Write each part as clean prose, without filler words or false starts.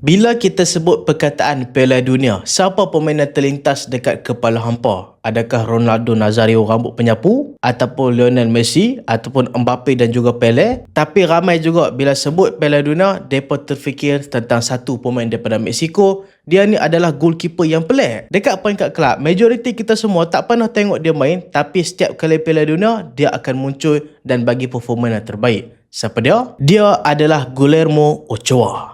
Bila kita sebut perkataan Piala Dunia, siapa pemain yang terlintas dekat kepala hampa? Adakah Ronaldo Nazario rambut penyapu? Ataupun Lionel Messi? Ataupun Mbappe dan juga Pele? Tapi ramai juga bila sebut Piala Dunia, mereka terfikir tentang satu pemain daripada Mexico. Dia ni adalah goalkeeper yang pelik. Dekat peringkat kelab, majoriti kita semua tak pernah tengok dia main, tapi setiap kali Piala Dunia, dia akan muncul dan bagi performa yang terbaik. Siapa dia? Dia adalah Guillermo Ochoa.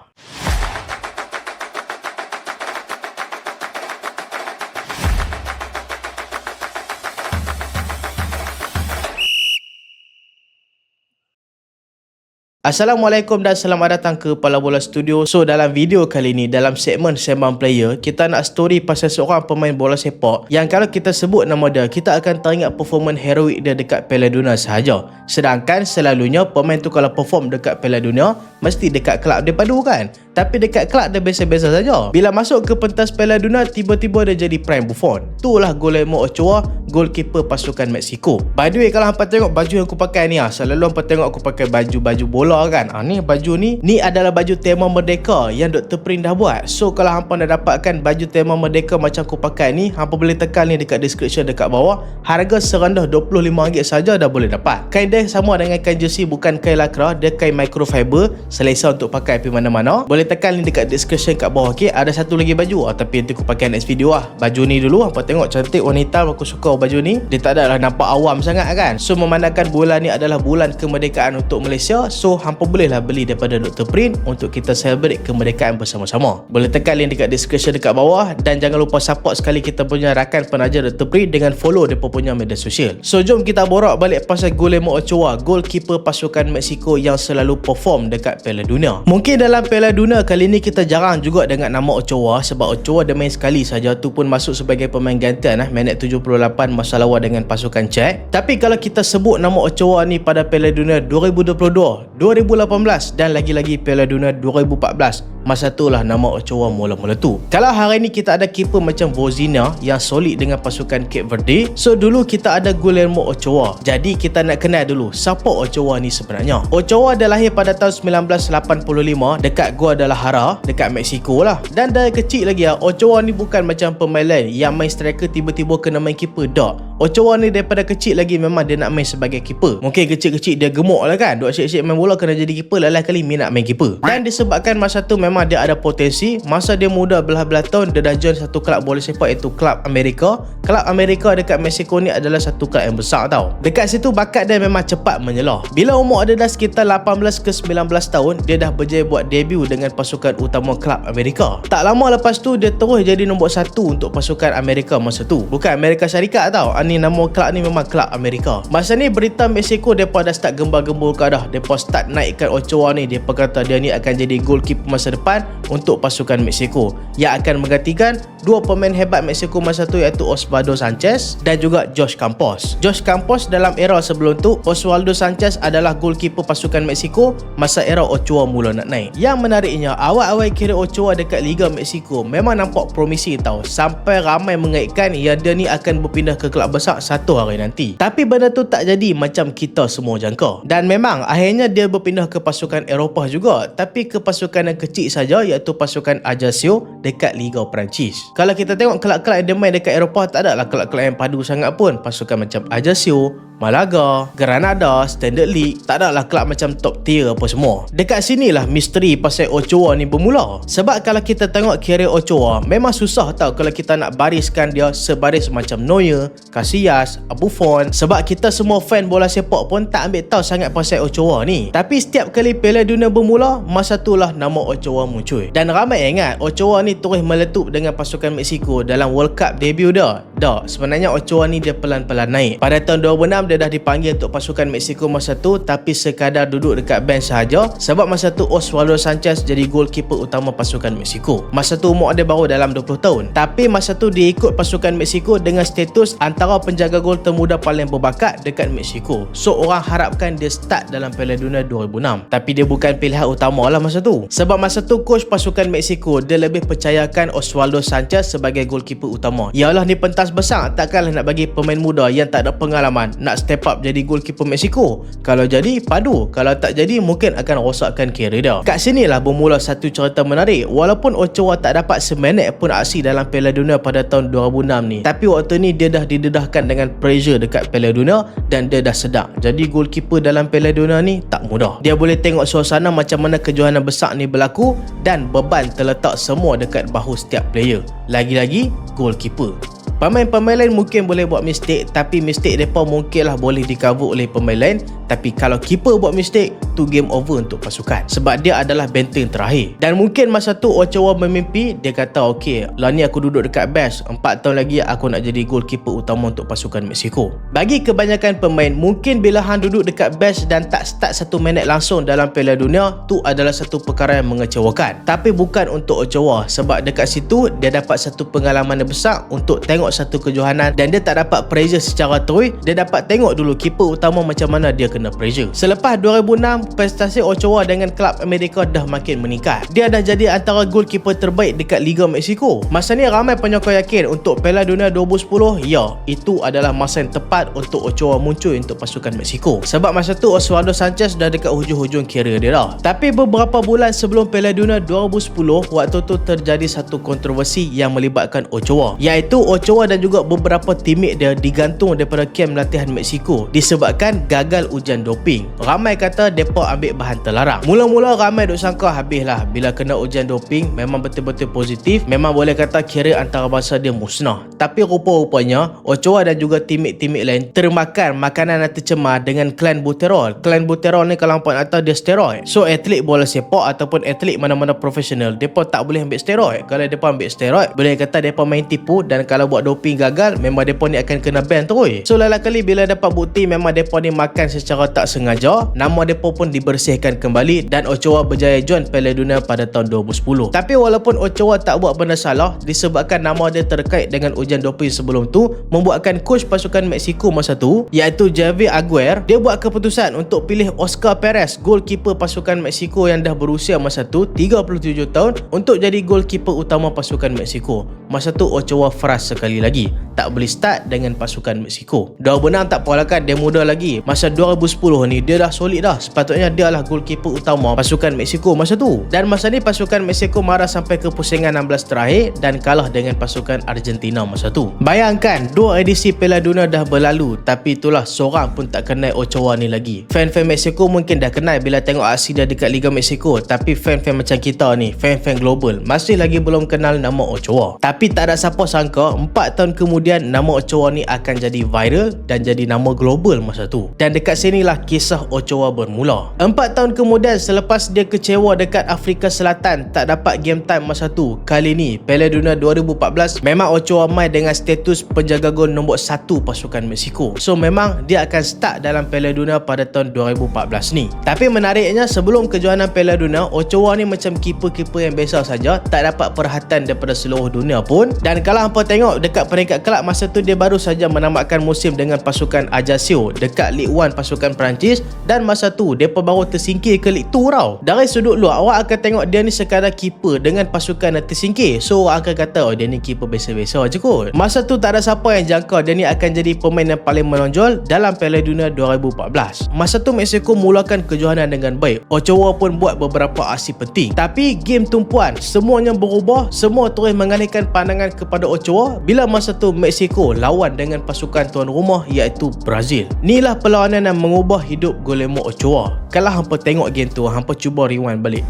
Assalamualaikum dan selamat datang ke Pala Bola Studio. So dalam video kali ni, dalam segmen Sembang Player, kita nak story pasal seorang pemain bola sepak yang kalau kita sebut nama dia, kita akan teringat performan heroik dia dekat Piala Dunia sahaja. Sedangkan selalunya pemain tu kalau perform dekat Piala Dunia, mesti dekat kelab dia padu kan. Tapi dekat kelab dia biasa-biasa saja. Bila masuk ke pentas Piala Dunia, tiba-tiba dia jadi prime buffon. Itulah Guillermo Ochoa, goalkeeper pasukan Mexico. By the way, kalau hampa tengok baju yang aku pakai ni, selalu hampa tengok aku pakai baju bola kan. Ni baju ni adalah baju tema Merdeka yang Dr. Prin dah buat. So kalau hampa nak dapatkan baju tema Merdeka macam aku pakai ni, hampa boleh tekan ni dekat description dekat bawah. Harga serendah RM25 saja dah boleh dapat. Kain dia sama dengan kain jersey, bukan kain lakra, dia kain microfiber, selesa untuk pakai pergi mana-mana. Boleh tekan link dekat description kat bawah. Okay, ada satu lagi baju tapi nanti aku pakai next video lah. Baju ni dulu, hampa tengok cantik, warna hitam, aku suka baju ni. Dia tak adalah nampak awam sangat kan. So memandangkan bulan ni adalah bulan kemerdekaan untuk Malaysia, so hampa bolehlah beli daripada Dr. Prin untuk kita celebrate kemerdekaan bersama-sama. Boleh tekan link dekat description dekat bawah, dan jangan lupa support sekali kita punya rakan penaja Dr. Prin dengan follow depa punya media sosial. So jom kita borak balik pasal Guillermo Ochoa, goalkeeper pasukan Mexico yang selalu perform dekat Piala Dunia. Mungkin dalam Piala Dunia kali ni kita jarang juga dengar nama Ochoa, sebab Ochoa dia main sekali saja, tu pun masuk sebagai pemain gantian minit 78 masa lawan dengan pasukan Czech. Tapi kalau kita sebut nama Ochoa ni pada Piala Dunia 2022, 2018 dan lagi-lagi Piala Dunia 2014, masa itulah nama Ochoa mula-mula tu. Kalau hari ni kita ada keeper macam Vozina yang solid dengan pasukan Cape Verde, so dulu kita ada Guillermo Ochoa. Jadi kita nak kenal dulu siapa Ochoa ni sebenarnya. Ochoa dia lahir pada tahun 1985 dekat Guadalajara, dekat Mexico lah. Dan dari kecil lagi Ochoa ni bukan macam pemain lain yang main striker tiba-tiba kena main keeper. Tak. Ochoa ni daripada kecil lagi memang dia nak main sebagai keeper. Mungkin kecil-kecil dia gemuk lah kan, duk asyik-asyik main bola kena jadi keeper, lain kali minat main keeper. Dan disebabkan masa tu memang dia ada potensi. Masa dia muda belah-belah tahun, dia dah join satu kelab bola sepak, iaitu Kelab Amerika. Kelab Amerika dekat Mexico ni adalah satu kelab yang besar tau. Dekat situ bakat dia memang cepat menyelah. Bila umur dia dah sekitar 18 ke 19 tahun, dia dah berjaya buat debut dengan pasukan utama Kelab Amerika. Tak lama lepas tu dia terus jadi nombor 1 untuk pasukan Amerika masa tu. Bukan Amerika Syarikat tau. Ni nama kelab ni memang Kelab Amerika. Masa ni berita Mexico depa dah start gembar-gemburkan dah. Depa start naikkan Ochoa ni. Depa kata dia ni akan jadi goalkeeper masa depan untuk pasukan Mexico yang akan menggantikan dua pemain hebat Mexico masa tu, iaitu Osvaldo Sanchez dan juga Josh Campos. Josh Campos dalam era sebelum tu, Osvaldo Sanchez adalah goalkeeper pasukan Mexico masa era Ochoa mula nak naik. Yang menariknya, awal-awal kira Ochoa dekat Liga Mexico memang nampak promisi tau, sampai ramai mengaitkan yang dia ni akan berpindah ke kelab besar satu hari nanti. Tapi benda tu tak jadi macam kita semua jangka. Dan memang akhirnya dia berpindah ke pasukan Eropah juga, tapi ke pasukan yang kecil saja, iaitu pasukan Ajaccio dekat Liga Perancis. Kalau kita tengok kelab-kelab yang dia main dekat Eropah, tak adalah kelab-kelab yang padu sangat pun. Pasukan macam Ajaccio, Malaga, Granada, Standard League, tak adalah kelab macam top tier apa semua. Dekat sinilah misteri pasal Ochoa ni bermula. Sebab kalau kita tengok kira Ochoa, memang susah tau kalau kita nak bariskan dia sebaris macam Neuer, Casillas, Buffon. Sebab kita semua fan bola sepak pun tak ambil tahu sangat pasal Ochoa ni. Tapi setiap kali Piala Dunia bermula, masa itulah nama Ochoa muncul. Dan ramai ingat Ochoa ni terus meletup dengan pasukan Mexico dalam World Cup debut dia. Tak, sebenarnya Ochoa ni dia pelan-pelan naik. Pada tahun 2006 dia dah dipanggil untuk pasukan Mexico masa tu, tapi sekadar duduk dekat bench sahaja, sebab masa tu Osvaldo Sanchez jadi goalkeeper utama pasukan Mexico. Masa tu umur dia baru dalam 20 tahun. Tapi masa tu dia ikut pasukan Mexico dengan status antara penjaga gol termuda paling berbakat dekat Mexico. So orang harapkan dia start dalam Piala Dunia 2006. Tapi dia bukan pilihan utama lah masa tu. Sebab masa tu coach pasukan Mexico dia lebih percayakan Osvaldo Sanchez sebagai goalkeeper utama. Yalah ni pentas Mas Besar takkanlah nak bagi pemain muda yang tak ada pengalaman nak step up jadi goalkeeper Mexico. Kalau jadi, padu. Kalau tak jadi, mungkin akan rosakkan kerjaya dia. Kat sinilah bermula satu cerita menarik. Walaupun Ochoa tak dapat seminit pun aksi dalam Piala Dunia pada tahun 2006 ni, tapi waktu ni dia dah didedahkan dengan pressure dekat Piala Dunia dan dia dah sedap. Jadi goalkeeper dalam Piala Dunia ni tak mudah. Dia boleh tengok suasana macam mana kejohanan besar ni berlaku dan beban terletak semua dekat bahu setiap player. Lagi-lagi goalkeeper. Pemain-pemain lain mungkin boleh buat mistake, tapi mistake mereka mungkinlah boleh di-cover oleh pemain lain. Tapi kalau keeper buat mistake, tu game over untuk pasukan. Sebab dia adalah benteng terakhir. Dan mungkin masa tu Ochoa memimpi, dia kata okey, lah ni aku duduk dekat bench, 4 tahun lagi aku nak jadi goalkeeper utama untuk pasukan Mexico. Bagi kebanyakan pemain, mungkin bila hang duduk dekat bench dan tak start 1 minit langsung dalam Piala Dunia, tu adalah satu perkara yang mengecewakan. Tapi bukan untuk Ochoa, sebab dekat situ dia dapat satu pengalaman yang besar untuk tengok satu kejohanan dan dia tak dapat pressure secara terus. Dia dapat tengok dulu keeper utama macam mana dia kena pressure. Selepas 2006, prestasi Ochoa dengan kelab Amerika dah makin meningkat. Dia dah jadi antara goalkeeper terbaik dekat Liga Mexico. Masa ni ramai penyokong yakin untuk Piala Dunia 2010, ya, itu adalah masa yang tepat untuk Ochoa muncul untuk pasukan Mexico. Sebab masa tu Osvaldo Sanchez dah dekat hujung-hujung kerjaya dia dah. Tapi beberapa bulan sebelum Piala Dunia 2010, waktu tu terjadi satu kontroversi yang melibatkan Ochoa, iaitu Ochoa dan juga beberapa teammate dia digantung daripada kem latihan Mexico disebabkan gagal ujian doping. Ramai kata depa ambil bahan terlarang. Mula-mula ramai duk sangka habislah bila kena ujian doping memang betul-betul positif, memang boleh kata kira antarabangsa dia musnah. Tapi rupa-rupanya Ochoa dan juga teammate-teammate lain termakan makanan yang tercemar dengan clenbuterol. Clenbuterol ni kalau hampa nak tahu dia steroid. So atlet bola sepak ataupun atlet mana-mana profesional, depa tak boleh ambil steroid. Kalau depa ambil steroid, boleh kata depa main tipu, dan kalau buat doping gagal, memang depa ni akan kena ban terus. So lala kali bila dapat bukti memang depa ni makan secara tak sengaja, nama depa pun dibersihkan kembali dan Ochoa berjaya join Piala Dunia pada tahun 2010. Tapi walaupun Ochoa tak buat benda salah, disebabkan nama dia terkait dengan ujian doping sebelum tu, membuatkan coach pasukan Mexico masa tu, iaitu Javier Aguirre, dia buat keputusan untuk pilih Oscar Perez, goalkeeper pasukan Mexico yang dah berusia masa tu 37 tahun, untuk jadi goalkeeper utama pasukan Mexico. Masa tu Ochoa frust sekali lagi, tak boleh start dengan pasukan Mexico. Dah benang tak apalah kan, dia muda lagi. Masa 2010 ni dia dah solid dah. Sepatutnya dia lah goalkeeper utama pasukan Mexico masa tu. Dan masa ni pasukan Mexico marah sampai ke pusingan 16 terakhir dan kalah dengan pasukan Argentina masa tu. Bayangkan 2 edisi Piala Dunia dah berlalu, tapi itulah seorang pun tak kenal Ochoa ni lagi. Fan-fan Mexico mungkin dah kenal bila tengok aksi dia dekat Liga Mexico, tapi fan-fan macam kita ni, fan-fan global, masih lagi belum kenal nama Ochoa. Tapi tak ada siapa sangka 4 tahun kemudian nama Ochoa ni akan jadi viral dan jadi nama global masa tu. Dan dekat sinilah kisah Ochoa bermula. 4 tahun kemudian selepas dia kecewa dekat Afrika Selatan tak dapat game time masa tu, kali ni Piala Dunia 2014 memang Ochoa main dengan status penjaga gol nombor 1 pasukan Mexico. So memang dia akan start dalam Piala Dunia pada tahun 2014 ni. Tapi menariknya, sebelum kejohanan Piala Dunia, Ochoa ni macam keeper-keeper yang biasa saja, tak dapat perhatian daripada seluruh dunia pun. Dan kalau hampa tengok dekat peringkat kelab masa tu, dia baru saja menamatkan musim dengan pasukan Ajaccio dekat Ligue 1 pasukan Perancis, dan masa tu depa baru tersingkir ke Ligue 2 tau. Dari sudut luar awak akan tengok dia ni sekadar keeper dengan pasukan yang tersingkir. So awak akan kata oh dia ni keeper biasa-biasa je kot. Masa tu tak ada siapa yang jangka dia ni akan jadi pemain yang paling menonjol dalam Piala Dunia 2014. Masa tu Mexico mulakan kejohanan dengan baik. Ochoa pun buat beberapa aksi penting. Tapi game tumpuan semuanya berubah, semua terus mengalihkan pandangan kepada Ochoa bila masa tu Mexico lawan dengan pasukan tuan rumah iaitu Brazil. Inilah perlawanan yang mengubah hidup Guillermo Ochoa. Kalau hampa tengok game tu, hampa cuba rewind balik.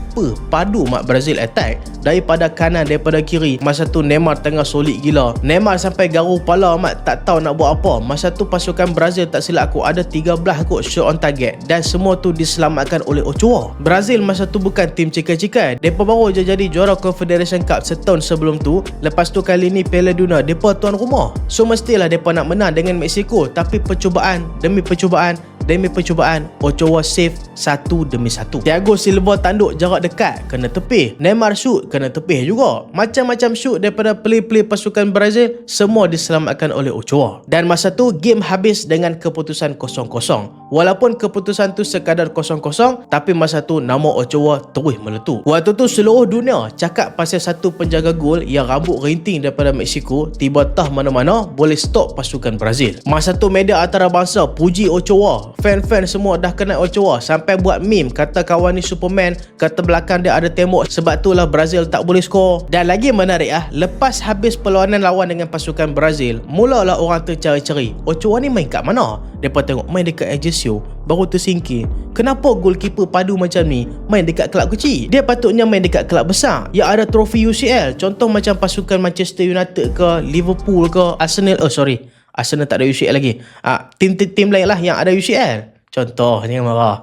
Padu mak Brazil attack daripada kanan, daripada kiri. Masa tu Neymar tengah solid gila. Neymar sampai garu kepala mak, tak tahu nak buat apa. Masa tu pasukan Brazil tak silap aku ada 13 kot shot on target, dan semua tu diselamatkan oleh Ochoa. Brazil masa tu bukan tim cikai-cikai. Depa baru je jadi juara Confederation Cup setahun sebelum tu. Lepas tu kali ni Piala Dunia depa tuan rumah. So mestilah depa nak menang dengan Mexico, tapi percubaan demi percubaan demi percubaan, Ochoa save satu demi satu. Thiago Silva tanduk jarak dekat, kena tepih. Neymar shoot, kena tepih juga. Macam-macam shoot daripada play-play pasukan Brazil, semua diselamatkan oleh Ochoa. Dan masa tu game habis dengan keputusan 0-0. Walaupun keputusan tu sekadar 0-0, tapi masa tu nama Ochoa terus meletup. Waktu tu seluruh dunia cakap pasal satu penjaga gol yang rambut rinting daripada Mexico tiba tah mana-mana boleh stop pasukan Brazil. Masa tu media antarabangsa puji Ochoa. Fan-fan semua dah kenal Ochoa sampai buat meme kata kawan ni Superman, kata belakang dia ada tembok sebab itulah Brazil tak boleh skor. Dan lagi menarik lepas habis perlawanan lawan dengan pasukan Brazil, mulalah orang tercari-cari Ochoa ni main kat mana. Mereka tengok main dekat Ajaccio, baru tersingkir. Kenapa goalkeeper padu macam ni main dekat kelab kecil? Dia patutnya main dekat kelab besar yang ada trofi UCL. Contoh macam pasukan Manchester United ke, Liverpool ke, Arsenal. Arsenal tak ada UCL lagi. Tim-tim lain lah yang ada UCL. Contoh, jangan marah.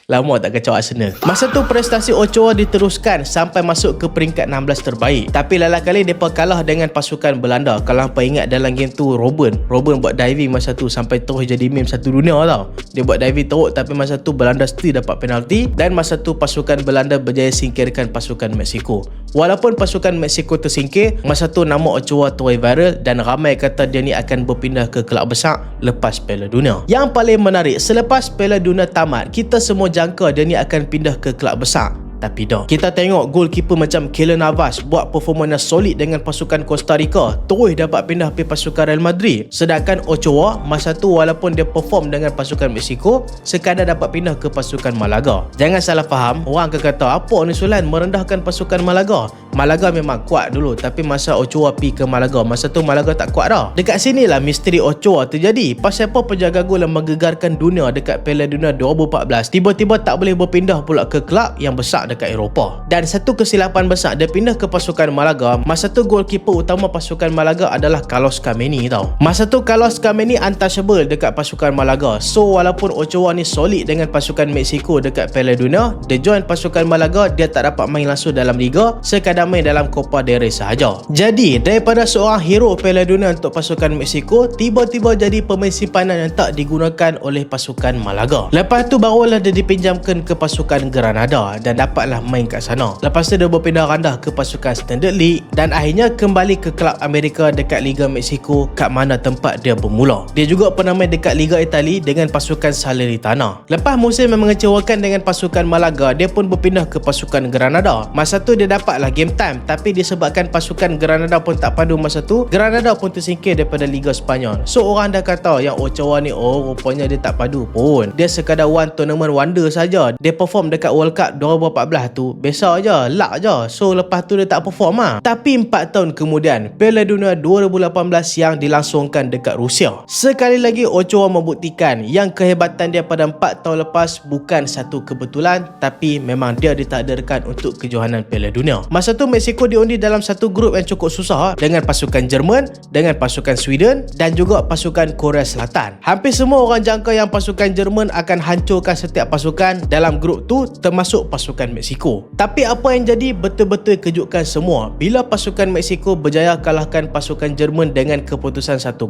Lama tak kacau Arsenal. Masa tu prestasi Ochoa diteruskan sampai masuk ke peringkat 16 terbaik. Tapi lala-kali mereka kalah dengan pasukan Belanda. Kalau hampa ingat dalam game tu Robben buat diving masa tu sampai terus jadi meme satu dunia tau. Dia buat diving teruk tapi masa tu Belanda still dapat penalti. Dan masa tu pasukan Belanda berjaya singkirkan pasukan Mexico. Walaupun pasukan Mexico tersingkir, masa tu nama Ochoa terus viral dan ramai kata dia ni akan berpindah ke kelab besar lepas Piala Dunia. Yang paling menarik, selepas Piala Dunia tamat, kita semua jangka dia ni akan pindah ke kelab besar. Tapi dah. Kita tengok goalkeeper macam Keylor Navas buat performanya solid dengan pasukan Costa Rica, terus dapat pindah pergi pasukan Real Madrid. Sedangkan Ochoa masa tu walaupun dia perform dengan pasukan Mexico, sekadar dapat pindah ke pasukan Malaga. Jangan salah faham, orang akan kata apa ni Sulan merendahkan pasukan Malaga. Malaga memang kuat dulu, tapi masa Ochoa pergi ke Malaga, masa tu Malaga tak kuat dah. Dekat sinilah misteri Ochoa terjadi. Pasal apa penjaga gol yang menggegarkan dunia dekat Piala Dunia 2014 tiba-tiba tak boleh berpindah pula ke kelab yang besar dekat Eropah. Dan satu kesilapan besar, dia pindah ke pasukan Malaga. Masa tu goalkeeper utama pasukan Malaga adalah Carlos Kameni tau. Masa tu Carlos Kameni untouchable dekat pasukan Malaga. So walaupun Ochoa ni solid dengan pasukan Mexico dekat Piala Dunia, dia join pasukan Malaga, dia tak dapat main langsung dalam liga, sekadar main dalam Copa del Rey sahaja. Jadi daripada seorang hero Piala Dunia untuk pasukan Mexico, tiba-tiba jadi pemain simpanan yang tak digunakan oleh pasukan Malaga. Lepas tu barulah dia dipinjamkan ke pasukan Granada dan dapatlah main kat sana. Lepas tu dia berpindah randah ke pasukan Standard League dan akhirnya kembali ke kelab Amerika dekat Liga Mexico, kat mana tempat dia bermula. Dia juga pernah main dekat Liga Itali dengan pasukan Salernitana. Lepas musim yang mengecewakan dengan pasukan Malaga, dia pun berpindah ke pasukan Granada. Masa tu dia dapatlah game time, tapi disebabkan pasukan Granada pun tak padu masa tu, Granada pun tersingkir daripada Liga Spanyol. So orang dah kata yang Ochoa ni rupanya dia tak padu pun. Dia sekadar one tournament wonder saja. Dia perform dekat World Cup 2014 tu biasa aja, luck je. So lepas tu dia tak perform lah. Tapi 4 tahun kemudian, Piala Dunia 2018 yang dilangsungkan dekat Rusia, sekali lagi Ochoa membuktikan yang kehebatan dia pada 4 tahun lepas bukan satu kebetulan, tapi memang dia ditakdirkan untuk kejohanan Piala Dunia. Masa tu Mexico diundi dalam satu grup yang cukup susah dengan pasukan Jerman, dengan pasukan Sweden dan juga pasukan Korea Selatan. Hampir semua orang jangka yang pasukan Jerman akan hancurkan setiap pasukan dalam grup tu, termasuk pasukan Mexico. Tapi apa yang jadi betul-betul kejutkan semua bila pasukan Mexico berjaya kalahkan pasukan Jerman dengan keputusan 1-0.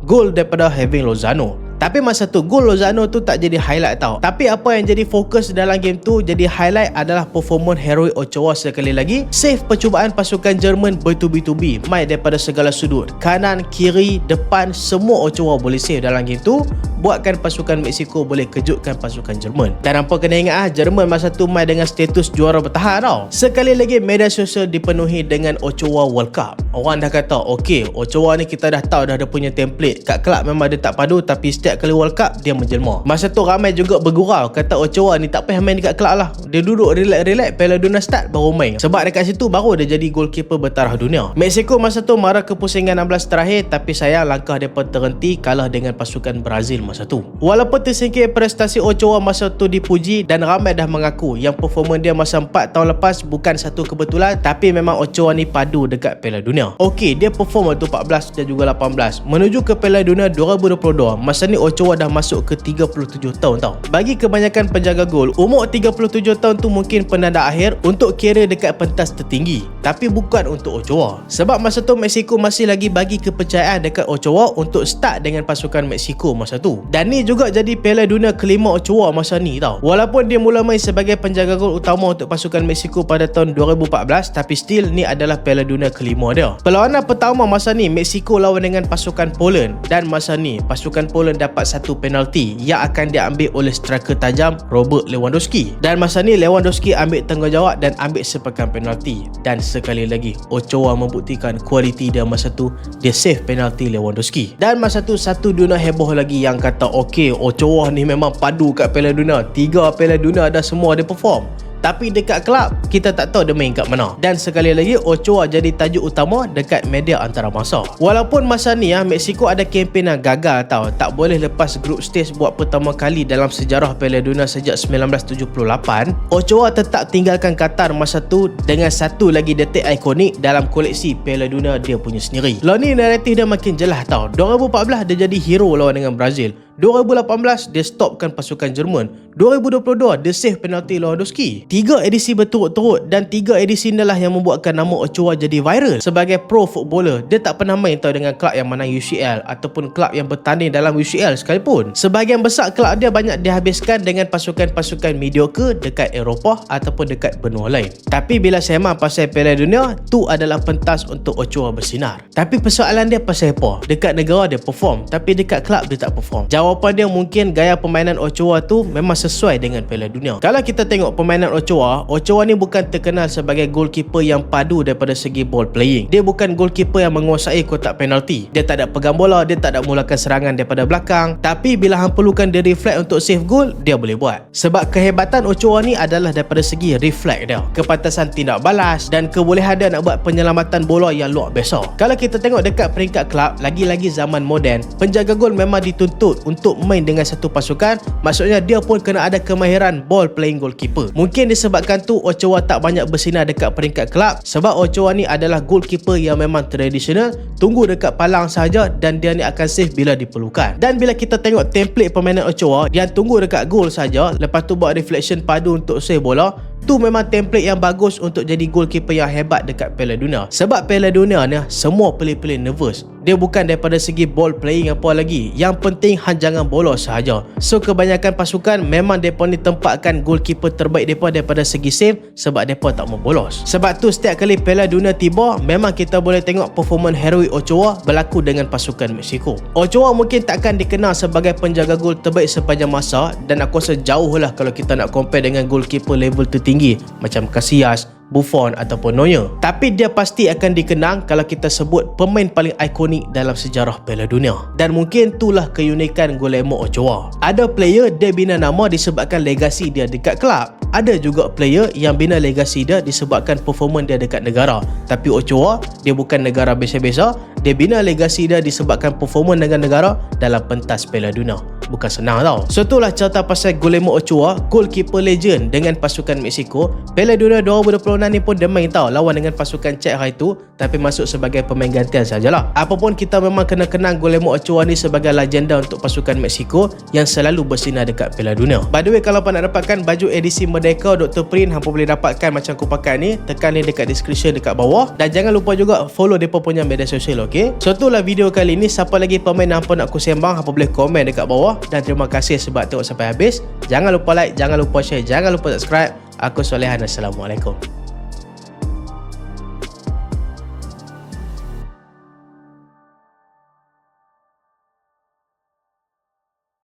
Gol daripada Hirving Lozano. Tapi masa tu gol Lozano tu tak jadi highlight tau. Tapi apa yang jadi fokus dalam game tu, jadi highlight adalah performance heroik Ochoa sekali lagi. Save percubaan pasukan Jerman bertubi-tubi, main daripada segala sudut, kanan, kiri, depan, semua Ochoa boleh save dalam game tu, buatkan pasukan Mexico boleh kejutkan pasukan Jerman. Dan apa kena ingat Jerman masa tu main dengan status juara bertahan tau. Sekali lagi media sosial dipenuhi dengan Ochoa World Cup. Orang dah kata okey, Ochoa ni kita dah tahu dah ada punya template. Kat kelab memang dia tak padu, tapi setiap kali World Cup dia menjelma. Masa tu ramai juga bergurau kata Ochoa ni tak payah main dekat kelab lah, dia duduk relax-relax, Piala Dunia start baru main. Sebab dekat situ baru dia jadi goalkeeper bertaraf dunia. Mexico masa tu marah ke pusingan 16 terakhir, tapi sayang langkah mereka terhenti kalah dengan pasukan Brazil masa tu. Walaupun tersingkir, prestasi Ochoa masa tu dipuji dan ramai dah mengaku yang performa dia masa 4 tahun lepas bukan satu kebetulan, tapi memang Ochoa ni padu dekat Piala Dunia. Okey, dia perform waktu 14 dan juga 18 menuju ke Piala Dunia 2022. Masa ni Ochoa dah masuk ke 37 tahun tau. Bagi kebanyakan penjaga gol, umur 37 tahun tu mungkin penanda akhir untuk kira dekat pentas tertinggi. Tapi bukan untuk Ochoa. Sebab masa tu Mexico masih lagi bagi kepercayaan dekat Ochoa untuk start dengan pasukan Mexico masa tu. Dan ni juga jadi Piala Dunia kelima Ochoa masa ni tau. Walaupun dia mula main sebagai penjaga gol utama untuk pasukan Mexico pada tahun 2014, tapi still ni adalah Piala Dunia kelima dia. Perlawanan pertama masa ni Mexico lawan dengan pasukan Poland, dan masa ni pasukan Poland dapat satu penalti yang akan diambil oleh striker tajam Robert Lewandowski. Dan masa ni Lewandowski ambil tanggungjawab dan ambil sepakan penalti. Dan sekali lagi Ochoa membuktikan kualiti dia masa tu, dia save penalti Lewandowski. Dan masa tu satu dunia heboh lagi yang kata okey, Ochoa ni memang padu kat Piala Dunia. 3 Piala Dunia dah semua dia perform. Tapi dekat kelab, kita tak tahu dia main kat mana. Dan sekali lagi, Ochoa jadi tajuk utama dekat media antarabangsa. Walaupun masa ni Mexico ada kempen yang gagal tau. Tak boleh lepas group stage buat pertama kali dalam sejarah Piala Dunia sejak 1978. Ochoa tetap tinggalkan Qatar masa tu dengan satu lagi detik ikonik dalam koleksi Piala Dunia dia punya sendiri. Lalu ni naratif dia makin jelas tau. 2014 dia jadi hero lawan dengan Brazil. 2018 dia stopkan pasukan Jerman. 2022 dia save penalti Lewandowski. 3 edisi berturut-turut, dan 3 edisi inilah yang membuatkan nama Ochoa jadi viral. Sebagai pro footballer, dia tak pernah main tau dengan kelab yang menang UCL ataupun kelab yang bertanding dalam UCL sekalipun. Sebahagian besar kelab dia banyak dihabiskan dengan pasukan-pasukan mediocre dekat Eropah ataupun dekat benua lain. Tapi bila sembang pasal Piala Dunia, tu adalah pentas untuk Ochoa bersinar. Tapi persoalan dia pasal apa? Dekat negara dia perform, tapi dekat kelab dia tak perform. Jawapan dia mungkin gaya permainan Ochoa tu memang sesuai dengan Piala Dunia. Kalau kita tengok permainan Ochoa ni bukan terkenal sebagai goalkeeper yang padu daripada segi ball playing. Dia bukan goalkeeper yang menguasai kotak penalti. Dia tak ada pegang bola, dia tak ada mulakan serangan daripada belakang. Tapi bila hang perlukan dia reflect untuk save goal, dia boleh buat. Sebab kehebatan Ochoa ni adalah daripada segi reflect dia, kepantasan tindak balas, dan kebolehan dia nak buat penyelamatan bola yang luar biasa. Kalau kita tengok dekat peringkat kelab, lagi-lagi zaman moden, penjaga gol memang dituntut untuk main dengan satu pasukan. Maksudnya dia pun kena ada kemahiran ball playing goalkeeper. Mungkin disebabkan tu Ochoa tak banyak bersinar dekat peringkat kelab, sebab Ochoa ni adalah goalkeeper yang memang tradisional, tunggu dekat palang sahaja dan dia ni akan save bila diperlukan. Dan bila kita tengok template permainan Ochoa yang tunggu dekat gol saja, lepas tu buat reflection padu untuk save bola, tu memang template yang bagus untuk jadi goalkeeper yang hebat dekat Piala Dunia. Sebab Piala Dunia ni semua pelih-pelih nervous. Dia bukan daripada segi ball playing apa lagi. Yang penting hang jangan bolos sahaja. So kebanyakan pasukan memang mereka ni tempatkan goalkeeper terbaik mereka daripada segi save, sebab mereka tak mau bolos. Sebab tu setiap kali Piala Dunia tiba, memang kita boleh tengok performance heroik Ochoa berlaku dengan pasukan Mexico. Ochoa mungkin takkan dikenal sebagai penjaga gol terbaik sepanjang masa, dan aku rasa jauh lah kalau kita nak compare dengan goalkeeper level tertinggi macam Casillas, Buffon ataupun Neuer. Tapi dia pasti akan dikenang kalau kita sebut pemain paling ikonik dalam sejarah Piala Dunia. Dan mungkin itulah keunikan Guillermo Ochoa. Ada player dia bina nama disebabkan legasi dia dekat kelab. Ada juga player yang bina legasi dia disebabkan performance dia dekat negara. Tapi Ochoa, dia bukan negara biasa-biasa. Dia bina legasi dia disebabkan performance dengan negara dalam pentas Piala Dunia. Bukan senang tau. So itulah cerita pasal Guillermo Ochoa, goalkeeper legend dengan pasukan Mexico. Piala Dunia 2026 ni pun dia main tau lawan dengan pasukan Czech hari tu, tapi masuk sebagai pemain gantian sajalah. Apapun, kita memang kena kenang Guillermo Ochoa ni sebagai legenda untuk pasukan Mexico yang selalu bersinar dekat Piala Dunia. By the way, kalau nak dapatkan baju edisi Merdeka Dr. Print, hampa boleh dapatkan macam aku pakai ni. Tekan link dekat description dekat bawah, dan jangan lupa juga follow depa punya media sosial, okey? So itulah video kali ni. Siapa lagi pemain hampa nak aku sembang, hampa boleh komen dekat bawah. Dan terima kasih sebab tengok sampai habis. Jangan lupa like, jangan lupa share, jangan lupa subscribe. Aku Solehan, Assalamualaikum.